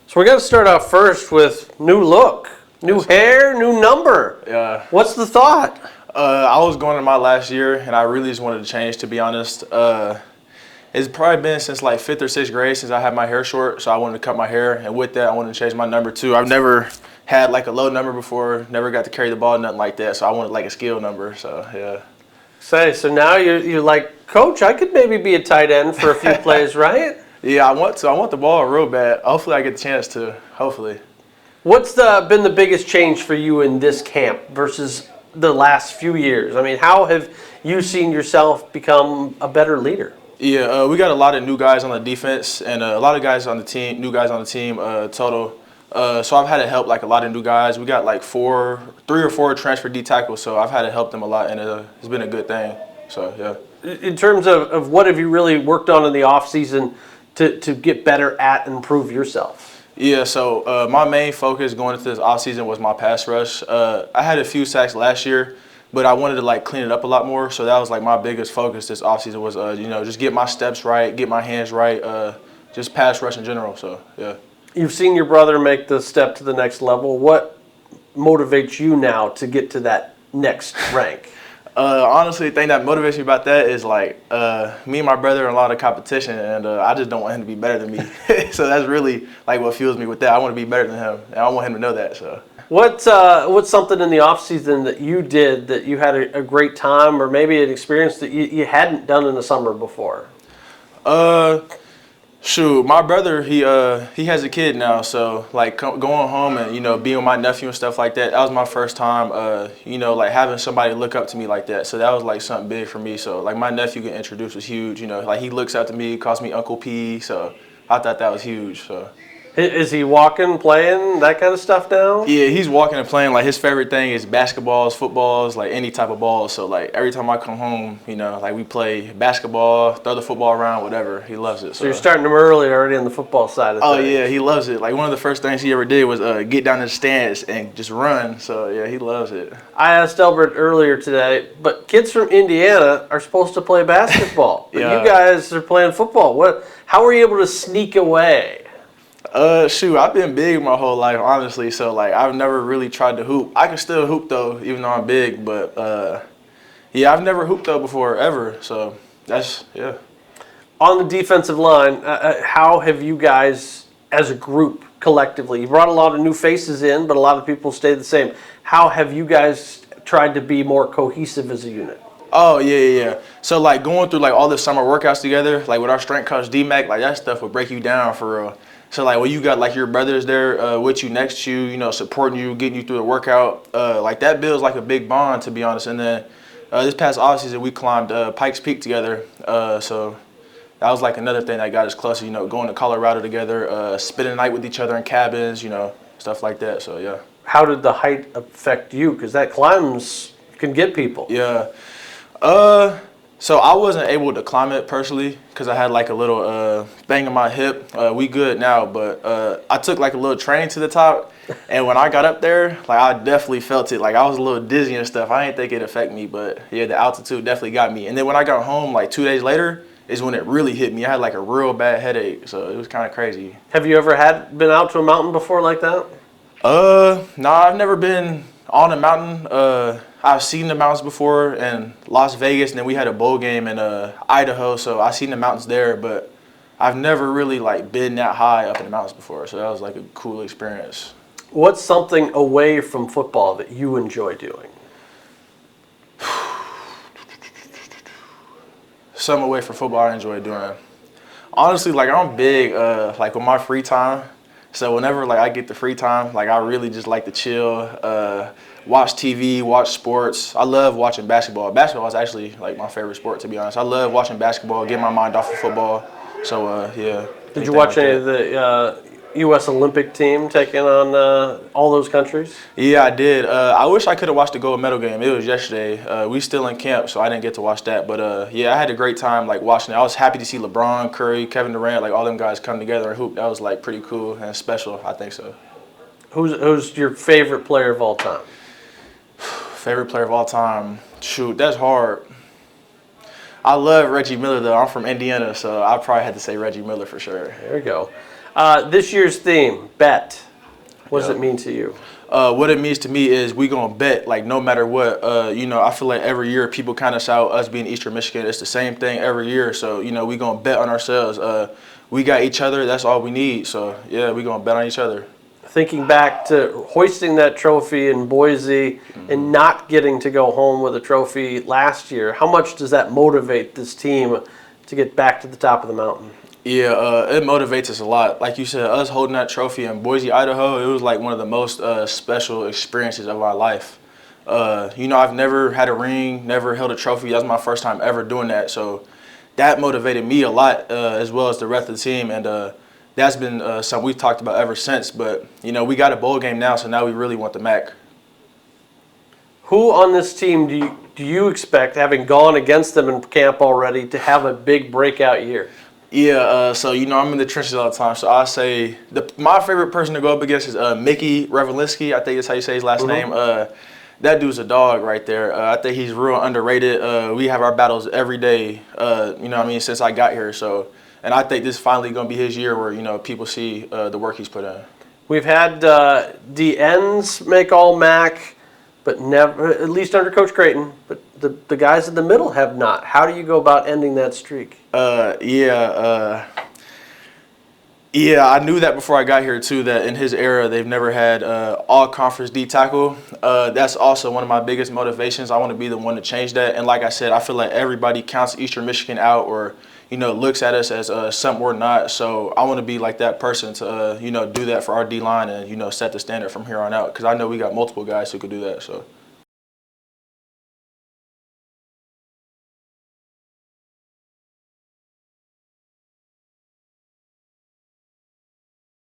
So we got to start off first with new look, new hair, new number. Yeah. What's the thought? I was going to my last year, and I really just wanted to change, to be honest. It's probably been since like 5th or 6th grade since I had my hair short, so I wanted to cut my hair, and with that, I wanted to change my number too. I've never had like a low number before, never got to carry the ball, nothing like that, so I wanted like a skill number, so yeah. So now you're like, Coach, I could maybe be a tight end for a few plays, right? Yeah, I want to. I want the ball real bad. Hopefully I get the chance to, hopefully. What's been the biggest change for you in this camp versus the last few years? I mean, how have you seen yourself become a better leader? Yeah, we got a lot of new guys on the defense and a lot of guys on the team, new guys on the team total. So I've had to help like a lot of new guys. We got like 3 or 4 transfer D tackles, so I've had to help them a lot, and it's been a good thing. So yeah. In terms of what have you really worked on in the off season to get better at and improve yourself? Yeah, so my main focus going into this offseason was my pass rush. I had a few sacks last year, but I wanted to like clean it up a lot more. So that was like my biggest focus this offseason was, just get my steps right, get my hands right, just pass rush in general. So yeah. You've seen your brother make the step to the next level. What motivates you now to get to that next rank? Honestly, the thing that motivates me about that is like me and my brother are in a lot of competition, and I just don't want him to be better than me. So that's really like what fuels me with that. I want to be better than him, and I want him to know that. So what's something in the off season that you did that you had a great time, or maybe an experience that you hadn't done in the summer before? Shoot, my brother, he has a kid now, so like going home and being with my nephew and stuff like that. That was my first time, like having somebody look up to me like that. So that was like something big for me. So like my nephew getting introduced was huge. Like he looks up to me, calls me Uncle P. So I thought that was huge. So. Is he walking, playing, that kind of stuff now? Yeah, he's walking and playing. Like his favorite thing is basketballs, footballs, like any type of balls. So like every time I come home, like we play basketball, throw the football around, whatever. He loves it. So you're starting him early already on the football side of things. Oh yeah, he loves it. Like one of the first things he ever did was get down in the stands and just run. So yeah, he loves it. I asked Albert earlier today, but kids from Indiana are supposed to play basketball. But Yeah. You guys are playing football. How were you able to sneak away? Shoot, I've been big my whole life, honestly. So like, I've never really tried to hoop. I can still hoop though, even though I'm big. But yeah, I've never hooped though before ever. So that's yeah. On the defensive line, how have you guys, as a group, collectively? You brought a lot of new faces in, but a lot of people stayed the same. How have you guys tried to be more cohesive as a unit? Oh yeah. So like going through like all the summer workouts together, like with our strength coach D-Mac, like that stuff would break you down for real. So like when you got like your brothers there with you, next to you, supporting you, getting you through the workout, like that builds like a big bond, to be honest. And then this past offseason we climbed Pikes Peak together, so that was like another thing that got us closer. Going to Colorado together, spending the night with each other in cabins, stuff like that. So yeah. How did the height affect you? Because that climbs can get people. Yeah. So I wasn't able to climb it personally because I had like a little thing in my hip. We good now, but I took like a little train to the top, and when I got up there, like I definitely felt it. Like I was a little dizzy and stuff. I didn't think it'd affect me, but yeah, the altitude definitely got me. And then when I got home, like 2 days later, is when it really hit me. I had like a real bad headache, so it was kind of crazy. Have you ever been out to a mountain before like that? Nah, I've never been on a mountain. I've seen the mountains before in Las Vegas, and then we had a bowl game in Idaho, so I've seen the mountains there, but I've never really like been that high up in the mountains before, so that was like a cool experience. What's something away from football that you enjoy doing? Something away from football I enjoy doing. Honestly, like I'm big like with my free time, so whenever like I get the free time, like I really just like to chill, watch TV, watch sports. I love watching basketball. Basketball is actually like my favorite sport, to be honest. I love watching basketball, get my mind off of football. So yeah. Did you watch any of the U.S. Olympic team taking on all those countries? Yeah, I did. I wish I could have watched the gold medal game. It was yesterday. We still in camp, so I didn't get to watch that. But yeah, I had a great time like watching it. I was happy to see LeBron, Curry, Kevin Durant, like all them guys come together and hoop. That was like pretty cool and special. I think so. Who's your favorite player of all time? Favorite player of all time? Shoot, that's hard. I love Reggie Miller, though. I'm from Indiana, so I probably had to say Reggie Miller for sure. There we go. This year's theme, bet. What does it mean to you? What it means to me is we gonna bet like no matter what. I feel like every year people kind of shout us being Eastern Michigan. It's the same thing every year. So we gonna bet on ourselves. We got each other. That's all we need. So yeah, we gonna bet on each other. Thinking back to hoisting that trophy in Boise and not getting to go home with a trophy last year, how much does that motivate this team to get back to the top of the mountain? Yeah, it motivates us a lot. Like you said, us holding that trophy in Boise, Idaho, it was like one of the most special experiences of our life. I've never had a ring, never held a trophy. That was my first time ever doing that. So that motivated me a lot, as well as the rest of the team. And that's been something we've talked about ever since. But, we got a bowl game now, so now we really want the MAC. Who on this team do you expect, having gone against them in camp already, to have a big breakout year? Yeah, so I'm in the trenches all the time. So I say my favorite person to go up against is Mickey Revelinski. I think that's how you say his last name. That dude's a dog right there. I think he's real underrated. We have our battles every day. Since I got here. So, and I think this is finally gonna be his year where people see the work he's put in. We've had the ends make all MAC, but never, at least under Coach Creighton. But the guys in the middle have not. How do you go about ending that streak? I knew that before I got here too. That in his era, they've never had all conference D tackle. That's also one of my biggest motivations. I want to be the one to change that. And like I said, I feel like everybody counts Eastern Michigan out, or looks at us as something we're not. So I want to be like that person to do that for our D line and set the standard from here on out. Because I know we got multiple guys who could do that. So.